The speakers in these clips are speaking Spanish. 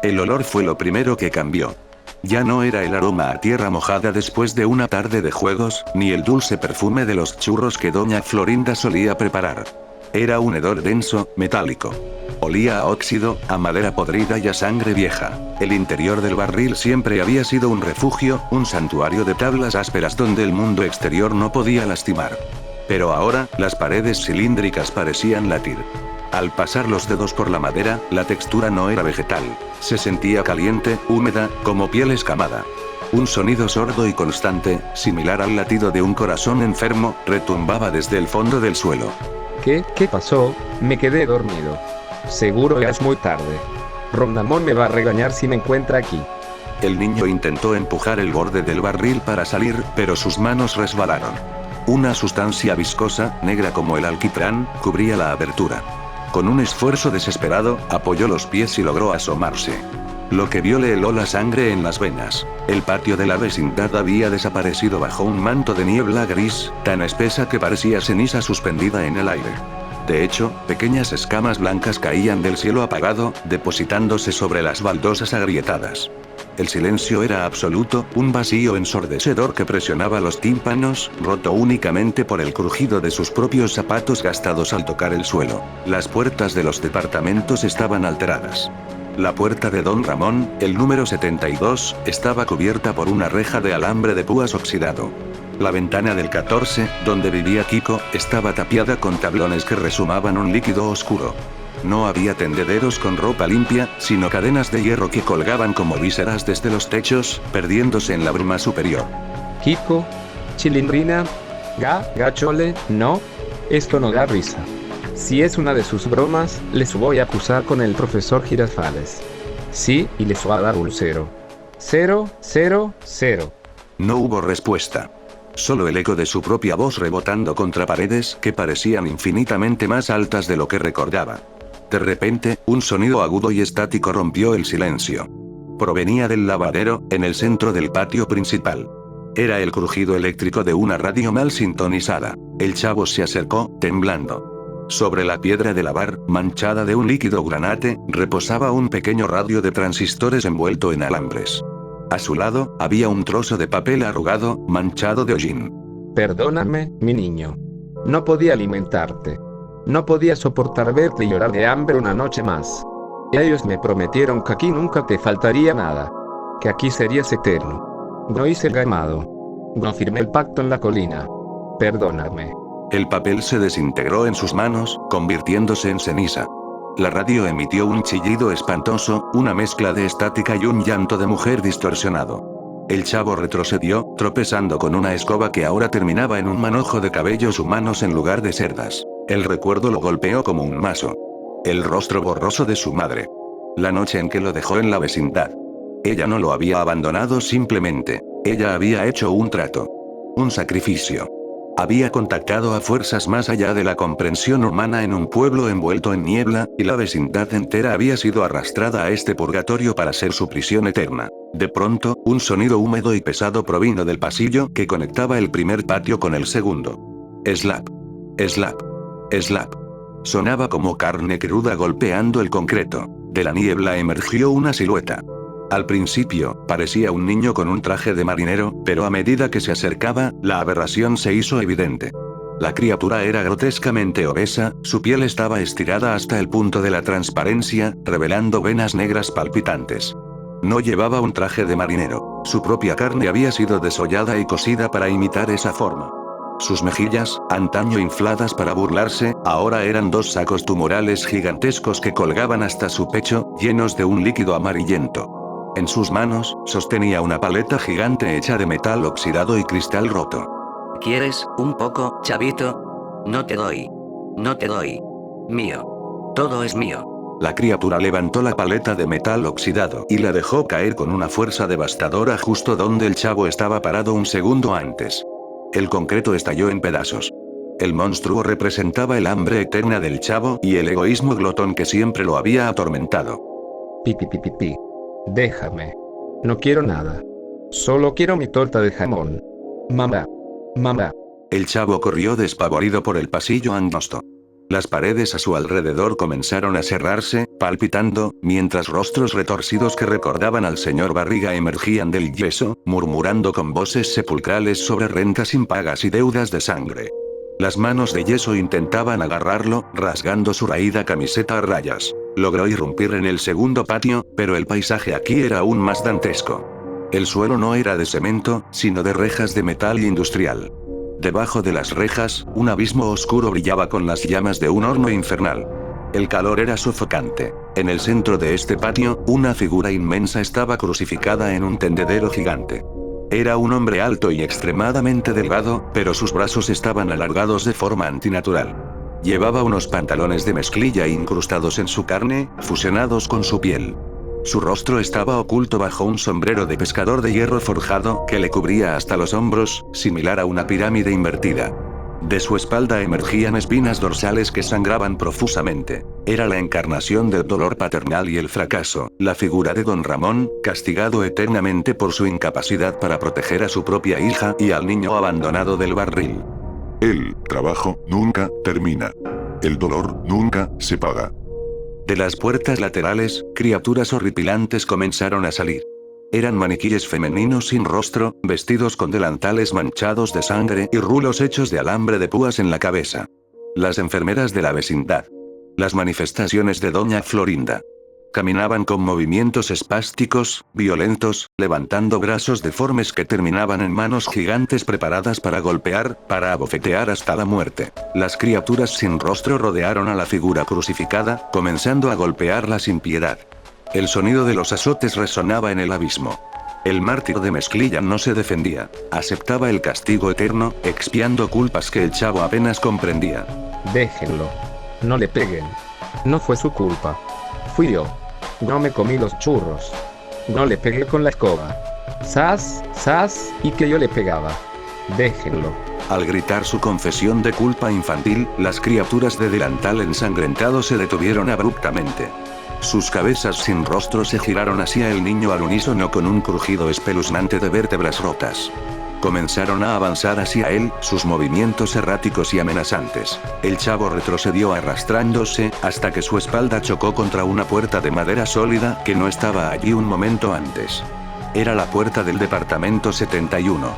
El olor fue lo primero que cambió. Ya no era el aroma a tierra mojada después de una tarde de juegos, ni el dulce perfume de los churros que doña Florinda solía preparar. Era un hedor denso, metálico. Olía a óxido, a madera podrida y a sangre vieja. El interior del barril siempre había sido un refugio, un santuario de tablas ásperas donde el mundo exterior no podía lastimar. Pero ahora, las paredes cilíndricas parecían latir. Al pasar los dedos por la madera, la textura no era vegetal. Se sentía caliente, húmeda, como piel escamada. Un sonido sordo y constante, similar al latido de un corazón enfermo, retumbaba desde el fondo del suelo. ¿Qué pasó? Me quedé dormido. Seguro ya es muy tarde. Rondamón me va a regañar si me encuentra aquí. El niño intentó empujar el borde del barril para salir, pero sus manos resbalaron. Una sustancia viscosa, negra como el alquitrán, cubría la abertura. Con un esfuerzo desesperado, apoyó los pies y logró asomarse. Lo que vio le heló la sangre en las venas. El patio de la vecindad había desaparecido bajo un manto de niebla gris, tan espesa que parecía ceniza suspendida en el aire. De hecho, pequeñas escamas blancas caían del cielo apagado, depositándose sobre las baldosas agrietadas. El silencio era absoluto, un vacío ensordecedor que presionaba los tímpanos, roto únicamente por el crujido de sus propios zapatos gastados al tocar el suelo. Las puertas de los departamentos estaban alteradas. La puerta de Don Ramón, el número 72, estaba cubierta por una reja de alambre de púas oxidado. La ventana del 14, donde vivía Kiko, estaba tapiada con tablones que resumaban un líquido oscuro. No había tendederos con ropa limpia, sino cadenas de hierro que colgaban como vísceras desde los techos, perdiéndose en la bruma superior. Kiko, Chilindrina, Gachole, no. Esto no da risa. Si es una de sus bromas, les voy a acusar con el profesor Girafales. Sí, y les voy a dar un 0. 0, 0, 0. No hubo respuesta. Solo el eco de su propia voz rebotando contra paredes que parecían infinitamente más altas de lo que recordaba. De repente, un sonido agudo y estático rompió el silencio. Provenía del lavadero, en el centro del patio principal. Era el crujido eléctrico de una radio mal sintonizada. El chavo se acercó, temblando. Sobre la piedra de lavar, manchada de un líquido granate, reposaba un pequeño radio de transistores envuelto en alambres. A su lado, había un trozo de papel arrugado, manchado de hollín. Perdóname, mi niño. No podía alimentarte. No podía soportar verte llorar de hambre una noche más. Ellos me prometieron que aquí nunca te faltaría nada. Que aquí serías eterno. No hice el llamado. No firmé el pacto en la colina. Perdóname. El papel se desintegró en sus manos, convirtiéndose en ceniza. La radio emitió un chillido espantoso, una mezcla de estática y un llanto de mujer distorsionado. El chavo retrocedió, tropezando con una escoba que ahora terminaba en un manojo de cabellos humanos en lugar de cerdas. El recuerdo lo golpeó como un mazo. El rostro borroso de su madre. La noche en que lo dejó en la vecindad. Ella no lo había abandonado simplemente. Ella había hecho un trato. Un sacrificio. Había contactado a fuerzas más allá de la comprensión humana en un pueblo envuelto en niebla, y la vecindad entera había sido arrastrada a este purgatorio para ser su prisión eterna. De pronto, un sonido húmedo y pesado provino del pasillo que conectaba el primer patio con el segundo. Slap. Slap. Slap. Sonaba como carne cruda golpeando el concreto. De la niebla emergió una silueta. Al principio, parecía un niño con un traje de marinero, pero a medida que se acercaba, la aberración se hizo evidente. La criatura era grotescamente obesa, su piel estaba estirada hasta el punto de la transparencia, revelando venas negras palpitantes. No llevaba un traje de marinero. Su propia carne había sido desollada y cocida para imitar esa forma. Sus mejillas, antaño infladas para burlarse, ahora eran dos sacos tumorales gigantescos que colgaban hasta su pecho, llenos de un líquido amarillento. En sus manos, sostenía una paleta gigante hecha de metal oxidado y cristal roto. ¿Quieres un poco, chavito? No te doy. No te doy. Mío. Todo es mío. La criatura levantó la paleta de metal oxidado y la dejó caer con una fuerza devastadora justo donde el chavo estaba parado un segundo antes. El concreto estalló en pedazos. El monstruo representaba el hambre eterna del chavo y el egoísmo glotón que siempre lo había atormentado. Pi. Déjame. No quiero nada. Solo quiero mi torta de jamón. Mamá. Mamá. El chavo corrió despavorido por el pasillo angosto. Las paredes a su alrededor comenzaron a cerrarse, palpitando, mientras rostros retorcidos que recordaban al señor Barriga emergían del yeso, murmurando con voces sepulcrales sobre rentas impagas y deudas de sangre. Las manos de yeso intentaban agarrarlo, rasgando su raída camiseta a rayas. Logró irrumpir en el segundo patio, pero el paisaje aquí era aún más dantesco. El suelo no era de cemento, sino de rejas de metal industrial. Debajo de las rejas, un abismo oscuro brillaba con las llamas de un horno infernal. El calor era sofocante. En el centro de este patio, una figura inmensa estaba crucificada en un tendedero gigante. Era un hombre alto y extremadamente delgado, pero sus brazos estaban alargados de forma antinatural. Llevaba unos pantalones de mezclilla incrustados en su carne, fusionados con su piel. Su rostro estaba oculto bajo un sombrero de pescador de hierro forjado que le cubría hasta los hombros, similar a una pirámide invertida. De su espalda emergían espinas dorsales que sangraban profusamente. Era la encarnación del dolor paternal y el fracaso, la figura de don Ramón, castigado eternamente por su incapacidad para proteger a su propia hija y al niño abandonado del barril. El trabajo nunca termina. El dolor nunca se paga. De las puertas laterales, criaturas horripilantes comenzaron a salir. Eran maniquíes femeninos sin rostro, vestidos con delantales manchados de sangre y rulos hechos de alambre de púas en la cabeza. Las enfermeras de la vecindad. Las manifestaciones de doña Florinda. Caminaban con movimientos espásticos, violentos, levantando brazos deformes que terminaban en manos gigantes preparadas para golpear, para abofetear hasta la muerte. Las criaturas sin rostro rodearon a la figura crucificada, comenzando a golpearla sin piedad. El sonido de los azotes resonaba en el abismo. El mártir de mezclilla no se defendía, aceptaba el castigo eterno, expiando culpas que el chavo apenas comprendía. Déjenlo. No le peguen. No fue su culpa. Fui yo. No me comí los churros. No le pegué con la escoba. Sas, sas, y que yo le pegaba. Déjenlo. Al gritar su confesión de culpa infantil, las criaturas de delantal ensangrentado se detuvieron abruptamente. Sus cabezas sin rostro se giraron hacia el niño al unísono con un crujido espeluznante de vértebras rotas. Comenzaron a avanzar hacia él, sus movimientos erráticos y amenazantes. El chavo retrocedió arrastrándose, hasta que su espalda chocó contra una puerta de madera sólida que no estaba allí un momento antes. Era la puerta del departamento 71.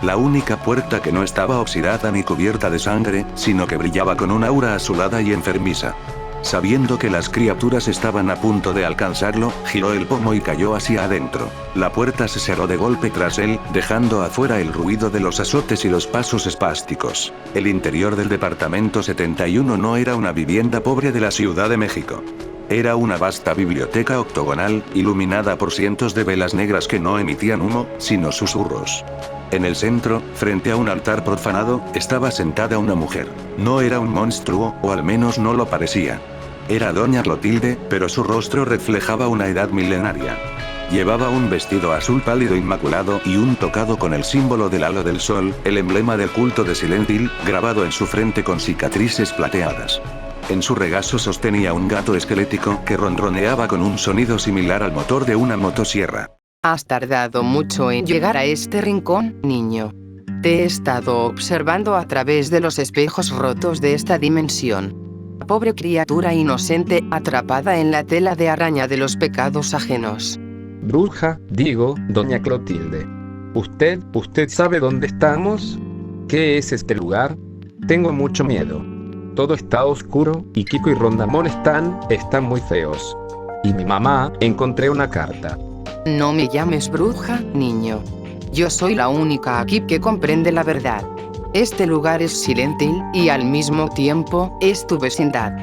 La única puerta que no estaba oxidada ni cubierta de sangre, sino que brillaba con una aura azulada y enfermiza. Sabiendo que las criaturas estaban a punto de alcanzarlo, giró el pomo y cayó hacia adentro. La puerta se cerró de golpe tras él, dejando afuera el ruido de los azotes y los pasos espásticos. El interior del departamento 71 no era una vivienda pobre de la Ciudad de México. Era una vasta biblioteca octogonal, iluminada por cientos de velas negras que no emitían humo, sino susurros. En el centro, frente a un altar profanado, estaba sentada una mujer. No era un monstruo, o al menos no lo parecía. Era doña Clotilde, pero su rostro reflejaba una edad milenaria. Llevaba un vestido azul pálido inmaculado y un tocado con el símbolo del halo del sol, el emblema del culto de Silent Hill, grabado en su frente con cicatrices plateadas. En su regazo sostenía un gato esquelético que ronroneaba con un sonido similar al motor de una motosierra. Has tardado mucho en llegar a este rincón, niño. Te he estado observando a través de los espejos rotos de esta dimensión. Pobre criatura inocente, atrapada en la tela de araña de los pecados ajenos. Bruja, digo, doña Clotilde. ¿Usted sabe dónde estamos? ¿Qué es este lugar? Tengo mucho miedo. Todo está oscuro, y Kiko y Rondamón están muy feos. Y mi mamá, encontré una carta. No me llames bruja, niño. Yo soy la única aquí que comprende la verdad. Este lugar es Silent Hill, y al mismo tiempo, es tu vecindad.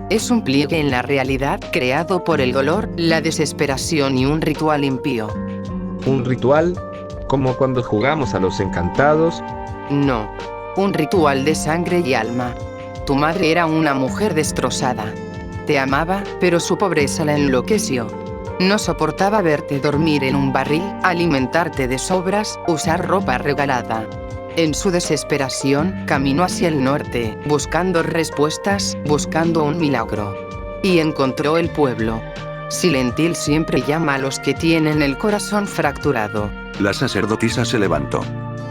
Es un pliegue en la realidad creado por el dolor, la desesperación y un ritual impío. ¿Un ritual? ¿Como cuando jugamos a los encantados? No. Un ritual de sangre y alma. Tu madre era una mujer destrozada. Te amaba, pero su pobreza la enloqueció. No soportaba verte dormir en un barril, alimentarte de sobras, usar ropa regalada. En su desesperación, caminó hacia el norte, buscando respuestas, buscando un milagro. Y encontró el pueblo. Silent Hill siempre llama a los que tienen el corazón fracturado. La sacerdotisa se levantó.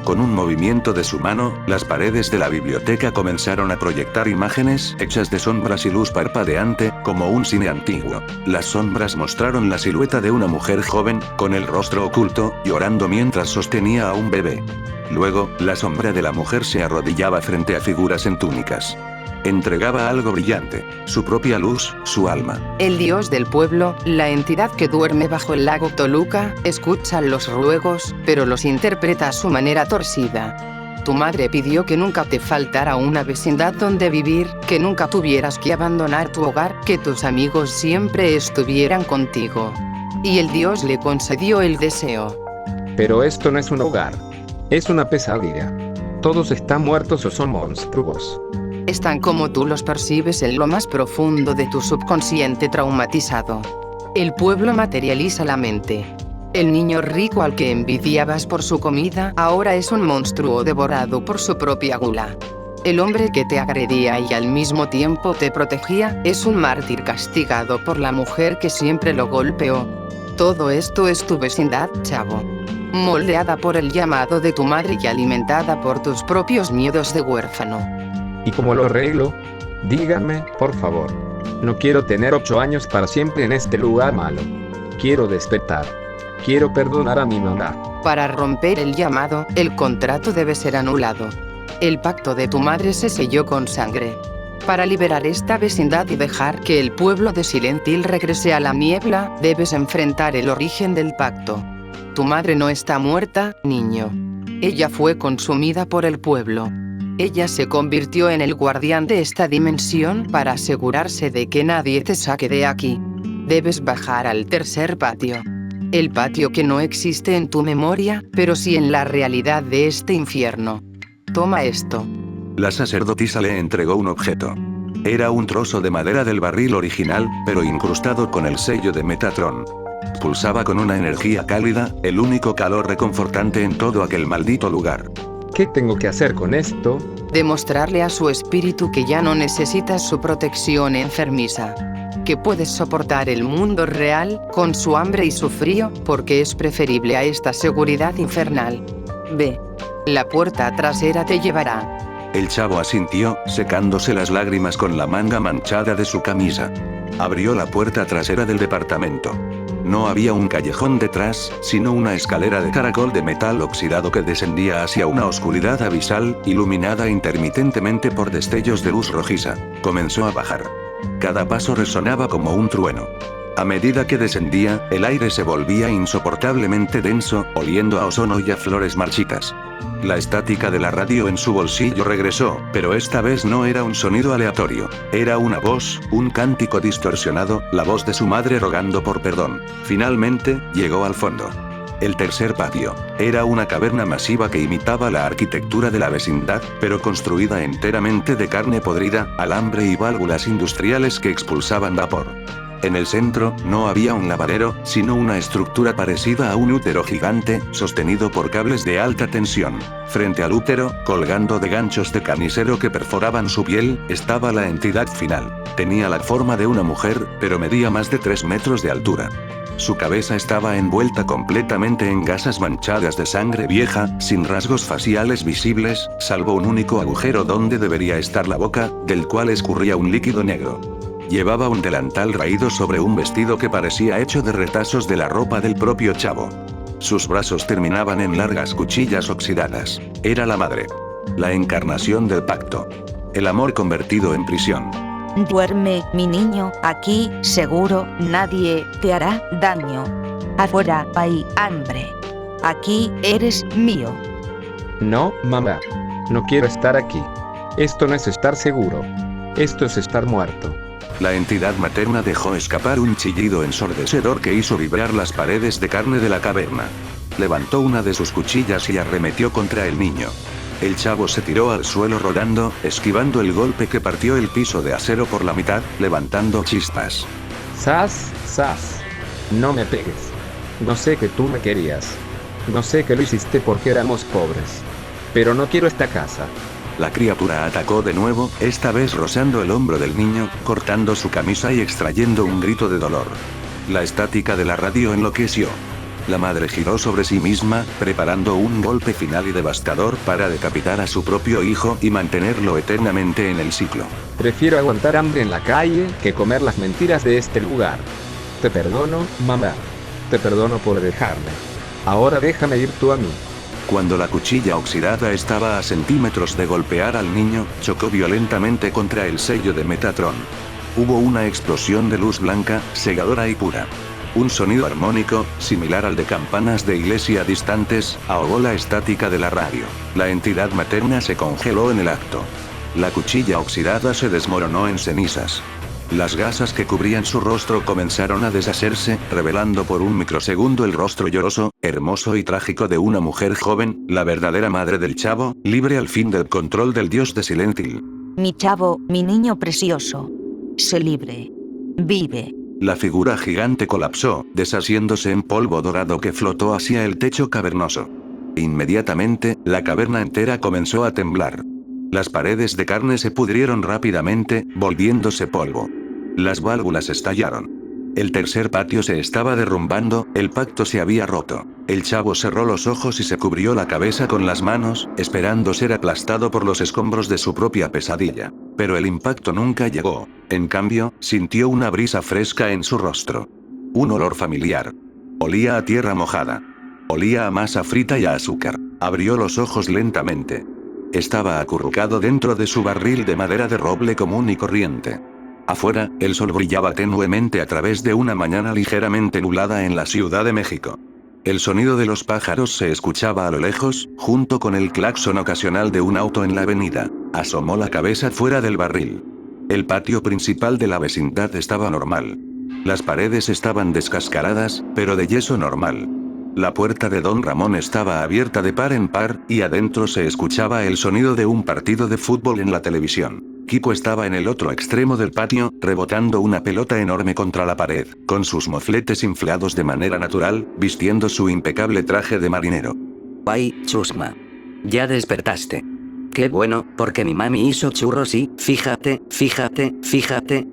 Con un movimiento de su mano, las paredes de la biblioteca comenzaron a proyectar imágenes hechas de sombras y luz parpadeante, como un cine antiguo. Las sombras mostraron la silueta de una mujer joven, con el rostro oculto, llorando mientras sostenía a un bebé. Luego, la sombra de la mujer se arrodillaba frente a figuras en túnicas. Entregaba algo brillante, su propia luz, su alma. El dios del pueblo, la entidad que duerme bajo el lago Toluca, escucha los ruegos, pero los interpreta a su manera torcida. Tu madre pidió que nunca te faltara una vecindad donde vivir, que nunca tuvieras que abandonar tu hogar, que tus amigos siempre estuvieran contigo. Y el dios le concedió el deseo. Pero esto no es un hogar. Es una pesadilla. Todos están muertos o son monstruos. Están como tú los percibes en lo más profundo de tu subconsciente traumatizado. El pueblo materializa la mente. El niño rico al que envidiabas por su comida ahora es un monstruo devorado por su propia gula. El hombre que te agredía y al mismo tiempo te protegía es un mártir castigado por la mujer que siempre lo golpeó. Todo esto es tu vecindad, chavo. Moldeada por el llamado de tu madre y alimentada por tus propios miedos de huérfano. ¿Y cómo lo arreglo? Dígame, por favor. No quiero tener 8 años para siempre en este lugar malo. Quiero despertar. Quiero perdonar a mi mamá. Para romper el llamado, el contrato debe ser anulado. El pacto de tu madre se selló con sangre. Para liberar esta vecindad y dejar que el pueblo de Silent Hill regrese a la niebla, debes enfrentar el origen del pacto. Tu madre no está muerta, niño. Ella fue consumida por el pueblo. Ella se convirtió en el guardián de esta dimensión para asegurarse de que nadie te saque de aquí. Debes bajar al tercer patio. El patio que no existe en tu memoria, pero sí en la realidad de este infierno. Toma esto. La sacerdotisa le entregó un objeto. Era un trozo de madera del barril original, pero incrustado con el sello de Metatron. Pulsaba con una energía cálida, el único calor reconfortante en todo aquel maldito lugar. ¿Qué tengo que hacer con esto? Demostrarle a su espíritu que ya no necesitas su protección enfermiza. Que puedes soportar el mundo real, con su hambre y su frío, porque es preferible a esta seguridad infernal. Ve. La puerta trasera te llevará. El chavo asintió, secándose las lágrimas con la manga manchada de su camisa. Abrió la puerta trasera del departamento. No había un callejón detrás, sino una escalera de caracol de metal oxidado que descendía hacia una oscuridad abisal, iluminada intermitentemente por destellos de luz rojiza. Comenzó a bajar. Cada paso resonaba como un trueno. A medida que descendía, el aire se volvía insoportablemente denso, oliendo a ozono y a flores marchitas. La estática de la radio en su bolsillo regresó, pero esta vez no era un sonido aleatorio. Era una voz, un cántico distorsionado, la voz de su madre rogando por perdón. Finalmente, llegó al fondo. El tercer patio. Era una caverna masiva que imitaba la arquitectura de la vecindad, pero construida enteramente de carne podrida, alambre y válvulas industriales que expulsaban vapor. En el centro, no había un lavadero, sino una estructura parecida a un útero gigante, sostenido por cables de alta tensión. Frente al útero, colgando de ganchos de carnicero que perforaban su piel, estaba la entidad final. Tenía la forma de una mujer, pero medía más de 3 metros de altura. Su cabeza estaba envuelta completamente en gasas manchadas de sangre vieja, sin rasgos faciales visibles, salvo un único agujero donde debería estar la boca, del cual escurría un líquido negro. Llevaba un delantal raído sobre un vestido que parecía hecho de retazos de la ropa del propio chavo. Sus brazos terminaban en largas cuchillas oxidadas. Era la madre. La encarnación del pacto. El amor convertido en prisión. Duerme, mi niño, aquí, seguro, nadie te hará daño. Afuera hay hambre. Aquí eres mío. No, mamá. No quiero estar aquí. Esto no es estar seguro. Esto es estar muerto. La entidad materna dejó escapar un chillido ensordecedor que hizo vibrar las paredes de carne de la caverna. Levantó una de sus cuchillas y arremetió contra el niño. El chavo se tiró al suelo rodando, esquivando el golpe que partió el piso de acero por la mitad, levantando chispas. ¡Sas! ¡Sas! No me pegues. No sé que tú me querías. No sé que lo hiciste porque éramos pobres. Pero no quiero esta casa. La criatura atacó de nuevo, esta vez rozando el hombro del niño, cortando su camisa y extrayendo un grito de dolor. La estática de la radio enloqueció. La madre giró sobre sí misma, preparando un golpe final y devastador para decapitar a su propio hijo y mantenerlo eternamente en el ciclo. Prefiero aguantar hambre en la calle que comer las mentiras de este lugar. Te perdono, mamá. Te perdono por dejarme. Ahora déjame ir tú a mí. Cuando la cuchilla oxidada estaba a centímetros de golpear al niño, chocó violentamente contra el sello de Metatron. Hubo una explosión de luz blanca, cegadora y pura. Un sonido armónico, similar al de campanas de iglesia distantes, ahogó la estática de la radio. La entidad materna se congeló en el acto. La cuchilla oxidada se desmoronó en cenizas. Las gasas que cubrían su rostro comenzaron a deshacerse, revelando por un microsegundo el rostro lloroso, hermoso y trágico de una mujer joven, la verdadera madre del chavo, libre al fin del control del dios de Silent Hill. Mi chavo, mi niño precioso. Sé libre. Vive. La figura gigante colapsó, deshaciéndose en polvo dorado que flotó hacia el techo cavernoso. Inmediatamente, la caverna entera comenzó a temblar. Las paredes de carne se pudrieron rápidamente, volviéndose polvo. Las válvulas estallaron. El tercer patio se estaba derrumbando, el pacto se había roto. El chavo cerró los ojos y se cubrió la cabeza con las manos, esperando ser aplastado por los escombros de su propia pesadilla. Pero el impacto nunca llegó. En cambio, sintió una brisa fresca en su rostro. Un olor familiar. Olía a tierra mojada. Olía a masa frita y a azúcar. Abrió los ojos lentamente. Estaba acurrucado dentro de su barril de madera de roble común y corriente. Afuera, el sol brillaba tenuemente a través de una mañana ligeramente nublada en la Ciudad de México. El sonido de los pájaros se escuchaba a lo lejos, junto con el claxon ocasional de un auto en la avenida. Asomó la cabeza fuera del barril. El patio principal de la vecindad estaba normal. Las paredes estaban descascaradas, pero de yeso normal. La puerta de Don Ramón estaba abierta de par en par, y adentro se escuchaba el sonido de un partido de fútbol en la televisión. Kiko estaba en el otro extremo del patio, rebotando una pelota enorme contra la pared, con sus mofletes inflados de manera natural, vistiendo su impecable traje de marinero. Ay, chusma. Ya despertaste. Qué bueno, porque mi mami hizo churros y, fíjate,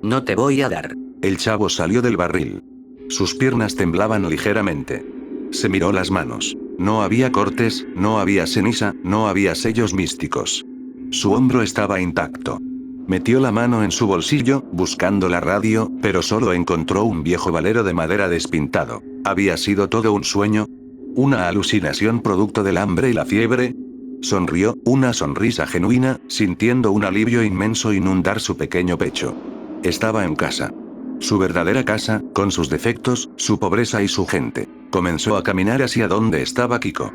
no te voy a dar. El chavo salió del barril. Sus piernas temblaban ligeramente. Se miró las manos. No había cortes, no había ceniza, no había sellos místicos. Su hombro estaba intacto. Metió la mano en su bolsillo, buscando la radio, pero solo encontró un viejo valero de madera despintado. ¿Había sido todo un sueño? ¿Una alucinación producto del hambre y la fiebre? Sonrió, una sonrisa genuina, sintiendo un alivio inmenso inundar su pequeño pecho. Estaba en casa. Su verdadera casa, con sus defectos, su pobreza y su gente. Comenzó a caminar hacia donde estaba Kiko.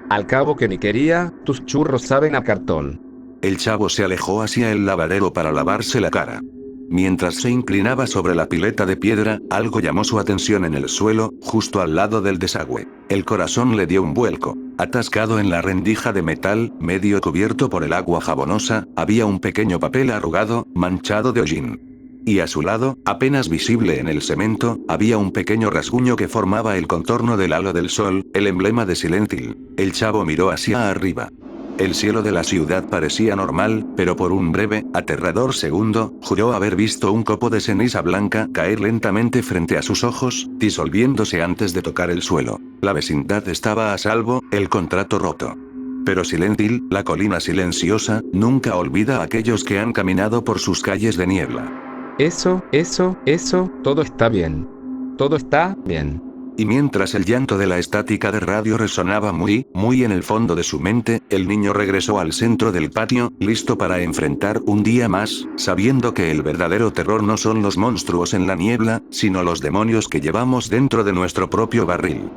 Al cabo que ni quería, tus churros saben a cartón. El chavo se alejó hacia el lavadero para lavarse la cara. Mientras se inclinaba sobre la pileta de piedra, algo llamó su atención en el suelo, justo al lado del desagüe. El corazón le dio un vuelco. Atascado en la rendija de metal, medio cubierto por el agua jabonosa, había un pequeño papel arrugado, manchado de hollín. Y a su lado, apenas visible en el cemento, había un pequeño rasguño que formaba el contorno del halo del sol, el emblema de Silent Hill. El chavo miró hacia arriba. El cielo de la ciudad parecía normal, pero por un breve, aterrador segundo, juró haber visto un copo de ceniza blanca caer lentamente frente a sus ojos, disolviéndose antes de tocar el suelo. La vecindad estaba a salvo, el contrato roto. Pero Silent Hill, la colina silenciosa, nunca olvida a aquellos que han caminado por sus calles de niebla. Eso, todo está bien. Todo está bien. Y mientras el llanto de la estática de radio resonaba muy en el fondo de su mente, el niño regresó al centro del patio, listo para enfrentar un día más, sabiendo que el verdadero terror no son los monstruos en la niebla, sino los demonios que llevamos dentro de nuestro propio barril.